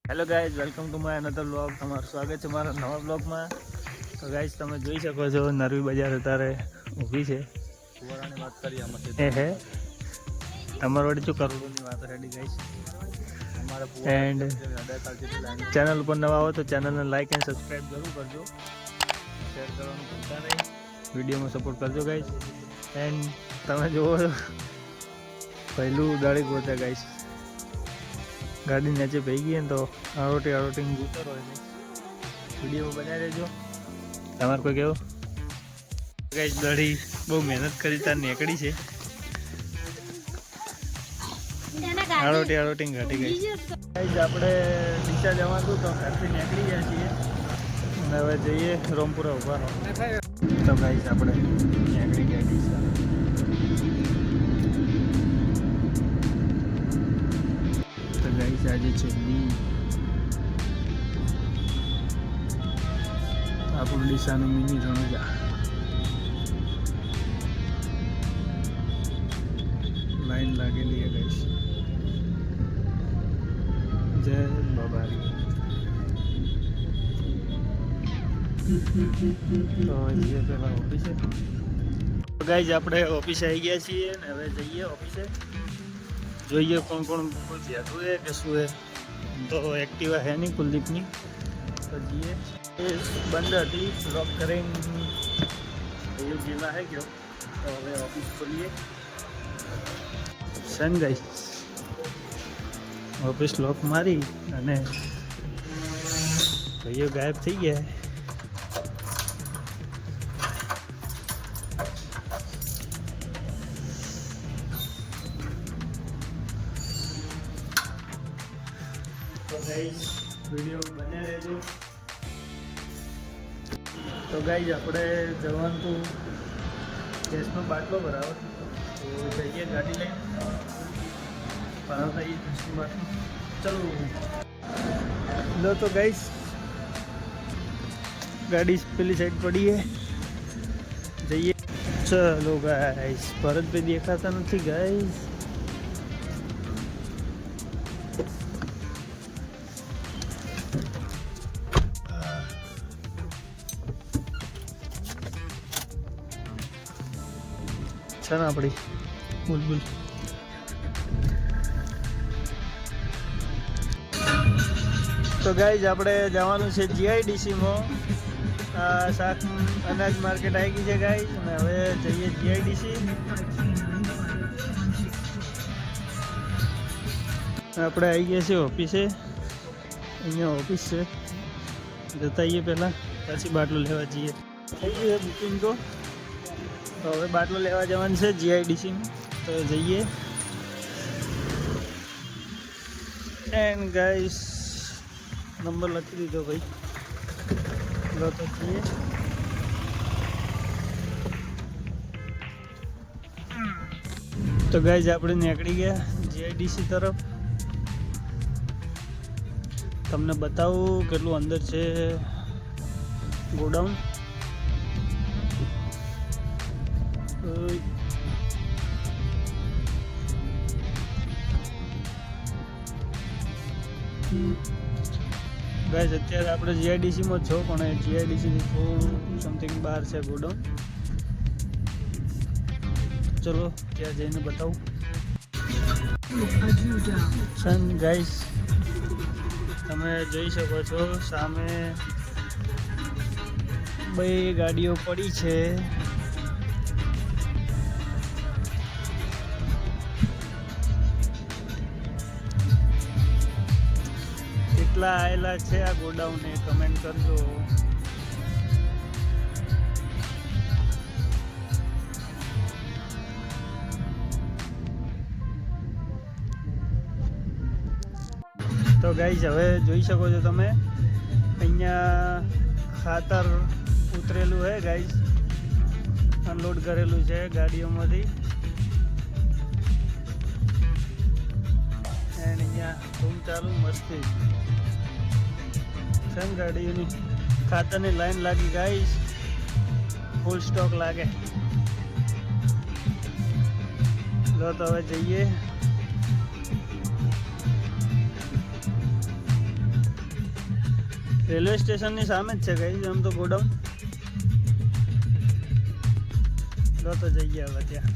Hello guys, welcome to my another vlog. તમારું સ્વાગત છે મારા નવા વ્લોગમાં. તો ગાઈઝ, તમે જોઈ શકો છો નરવી બજાર અત્યારે ઊભી છે. વાત કરીએ એ હે તમારા વડે શું કરોડોની વાત રેડી ગાઈઝ. એન્ડ ચેનલ ઉપર નવા આવો તો ચેનલને લાઈક એન્ડ સબસ્ક્રાઈબ જરૂર કરજો. શેર કરવાનું ભૂલતા નહીં. વિડીયોમાં સપોર્ટ કરજો ગાઈઝ. એન્ડ તમે જુઓ પહેલું ઉદાળી ગોતા ગાઈઝ. ગાડી નીચે પહી ગઈ ને તો આરોટી ઉતર હોય ને વિડીયો બનાવી રહેજો. તમારે કોઈ કેવું ગાઈઝ? દડી બહુ મહેનત કરી તાર નીકળી છે. આરોટી ઘાટી ગઈ ગાઈઝ. આપણે ડીસા જવાનું તો ઘરથી નીકળી ગયા છીએ અને હવે જઈએ રોમપુરા ઉભા રહો. તો ગાઈઝ આપણે નીકળી ગયા ડીસા. ગાઈસ આજે છે આપણું ડીસાનું મિની રણુજા. લાઈન લાગેલી છે ગાઈસ. જય બાબારી. તો જઈએ પેલા ઓફિસે. ગાઈસ આપણે ઓફિસે આવી ગયા છીએ ને હવે જઈએ ઓફિસે. જોઈએ કોણ કોણ ભેગું છે કે શું છે. તો એક્ટિવા હે નહીં કુલદીપની, તો જઈએ. એ બંધ હતી, લોક કરીને જીમાં હે ગયો. તો હવે ઓફિસ ખોલીએ. સન ગાઈસ ઓફિસ લોક મારી અને ભાઈઓ ગાયબ થઈ ગયા. વિડીયો બને રહેજો. તો ગાઈઝ આપણે જવાનું તો ગેસનો બાટલો બરાબર, તો જઈએ ગાડી લઈને ભરાવતા ગેસનો બાટલો. ચલો લો. તો ગાઈઝ ગાડી પેલી સાઈડ પડીએ, જઈએ. ચલો ગાઈઝ, ભરતભાઈ દેખાતા નથી ગાઈઝ. છે ને આપણી બુલબુલ. તો ગાઈઝ આપણે જવાનું છે જીઆઈડીસીમાં. શાક અનાજ માર્કેટ આવી ગઈ છે ગાઈઝ અને હવે જઈએ જીઆઈડીસી. આપણે આવી ગયા છે ઓફિસે. અહીંયા ઓફિસ છે, જતા આવીએ પહેલાં, પછી બાટલો લેવા જઈએ. થઈ ગયું છે બુકિંગ. તો હવે બાટલો લેવા જવાનું છે જીઆઈડીસી. તો જઈએ. એન્ડ ગાઈસ નંબર લખી દીધો ભાઈ. લો તો જઈએ. તો ગાઈસ આપણે નીકળી ગયા જીઆઈડીસી તરફ. તમને બતાવું કેટલું અંદર છે ગોડાઉન. ગાઈસ અત્યારે આપણે જીઆઈડીસીમાં છો, પણ જીઆઈડીસીથી થોડું સમથિંગ બહાર છે ગોડાઉન. ચલો ત્યાં જઈને બતાવું. સન ગાઈસ તમે જોઈ શકો છો સામે બે ગાડીઓ પડી છે. કેટલા આવેલા છે આ ગોડાઉન એ કમેન્ટ કરજો. તો ગાઈઝ હવે જોઈ શકો છો તમે અહીંયા ખાતર ઉતરેલું છે ગાઈઝ. અનલોડ કરેલું છે ગાડીઓમાંથી. અને અહીંયા ધૂમ ચાલુ મસ્તી છે. ગાડીઓની ખાતરની લાઈન લાગી ગાઈઝ. ફૂલ સ્ટોક લાગે. લો તો હવે જઈએ. રેલવે સ્ટેશનની સામે જ છે ગાઈસ આમ તો ગોડાઉન. તો જઈએ હવે ત્યાં.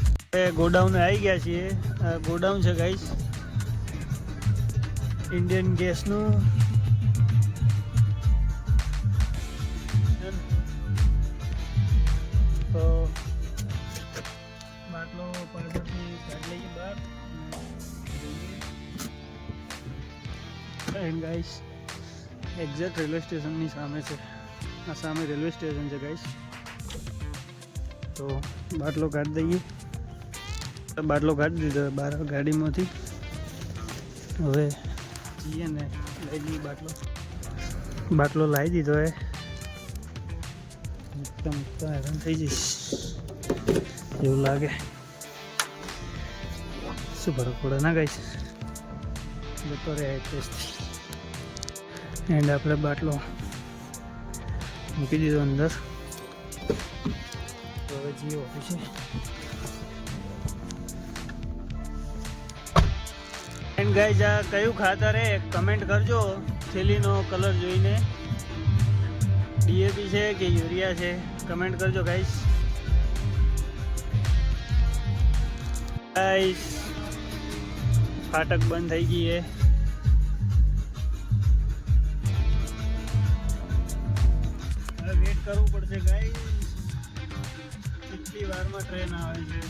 ગોડાઉન આવી ગયા છીએ. ગોડાઉન છે ગાઈસ ઇન્ડિયન ગેસનું. તો બાટલો પડદરથી કાઢી લઈએ બહાર. એન્ડ ગાઈસ એક્ઝેક્ટ રેલવે સ્ટેશનની સામે છે. આ સામે રેલવે સ્ટેશન છે ગાઈસ. તો બાટલો કાઢી દઈએ. બાટલો કાઢી દીધો બહાર ગાડીમાંથી. હવે જઈએ ને લઈ લઈએ બાટલો લાવી દીધો એ. એકદમ હેરાન થઈ જઈશ એવું લાગે. શું ફરક પડે ના ગાઈસ, જતો રહે ટેસ્ટથી. એન્ડ આપણે બાટલો મૂકી દીધો અંદર. તો હવે જઈએ ઓફિસે. એન્ડ ગાઈસ આ કયું ખાતર હે કમેન્ટ કરજો થેલીનો કલર જોઈને. ડીએપી છે કે યુરિયા છે કમેન્ટ કરજો ગાઈસ. ગાઈસ ફાટક બંધ થઈ ગઈ છે. હવે વેટ કરવું પડશે ગાઈસ. કેટલી વારમાં ટ્રેન આવે છે.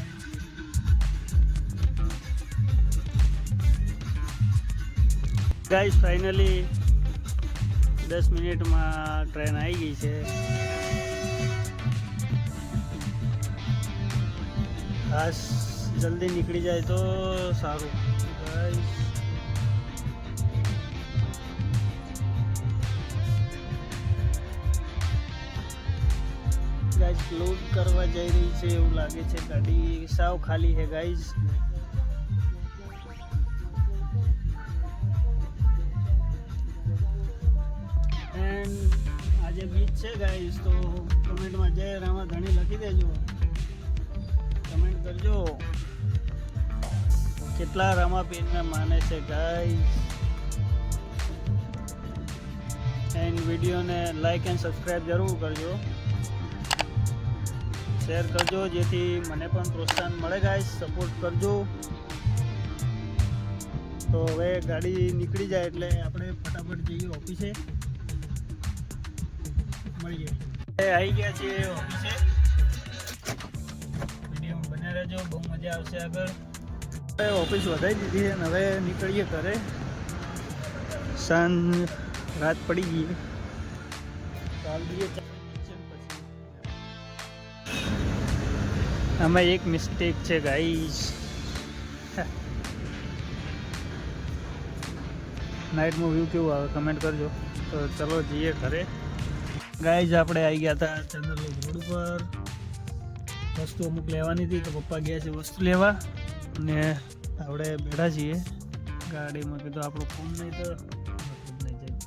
ગાઈસ ફાઇનલી 10 મિનિટમાં ટ્રેન આવી ગઈ છે. ખાસ જલ્દી નીકળી જાય તો સારું ગાઈસ. ગાઈસ લોડ કરવા જઈ રહી છે એવું લાગે છે. ગાડી સાવ ખાલી છે ગાઈસ. આજે બીચ છે ગાઈસ તો કમેન્ટમાં જય રામાધણી લખી દેજો. કમેન્ટ કરજો કેટલા રામાપીરને માને છે ગાઈસ. એન્ડ વિડીયોને લાઈક એન્ડ સબસ્ક્રાઈબ જરૂર કરજો. શેર કરજો જેથી મને પણ પ્રોત્સાહન મળે ગાઈસ. સપોર્ટ કરજો. તો હવે ગાડી નીકળી જાય એટલે આપણે ફટાફટ જઈએ ઓફિસે. મળીએ. આવી ગયા છીએ ઓફિસે. વિડીયો બને રહેજો બહુ મજા આવશે આગળ. ઓફિસ વધારી દીધી છે અને હવે નીકળીએ ઘરે. સાંજ રાત પડી ગઈ. ચાલ દઈએ પછી. આમાં એક મિસ્ટેક છે ગાઈસ. નાઇટમાં વ્યૂ કેવું આવે કમેન્ટ કરજો. તો ચલો જઈએ ઘરે. ગાઈઝ આપણે આવી ગયા હતા ચંદ્રલોક રોડ ઉપર. વસ્તુ અમુક લેવાની હતી તો પપ્પા ગયા છે વસ્તુ લેવા અને આપણે બેઠા છીએ ગાડીમાં. કીધું આપણું ફોન નહીં તો નહીં જાય.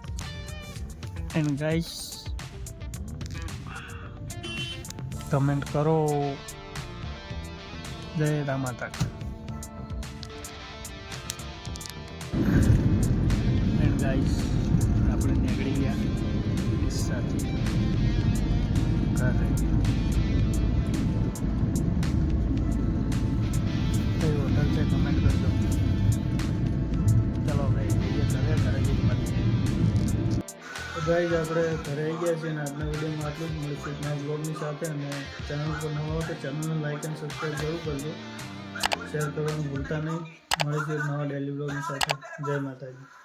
એન્ડ ગાઈઝ કમેન્ટ કરો જય રામાતા. એન્ડ ગાઈઝ આપણે નીકળી ગયા સાથે ઘરે. કઈ હોટલ છે કમેન્ટ કરજો. ચલો ભાઈ જઈએ ઘરે. ઘરે જઈને મળીએ. તો ગાઈઝ આપણે ઘરે આવી ગયા છીએ અને આજના વિડીયોમાં આટલું જ. મળીશું નવા બ્લોગની સાથે. અને ચેનલ પર નવા હો તો ચેનલને લાઈક એન્ડ સબસ્ક્રાઈબ જરૂર કરજો. શેર કરવાનું ભૂલતા નહીં. મળીશું નવા ડેલી બ્લોગની સાથે. જય માતાજી.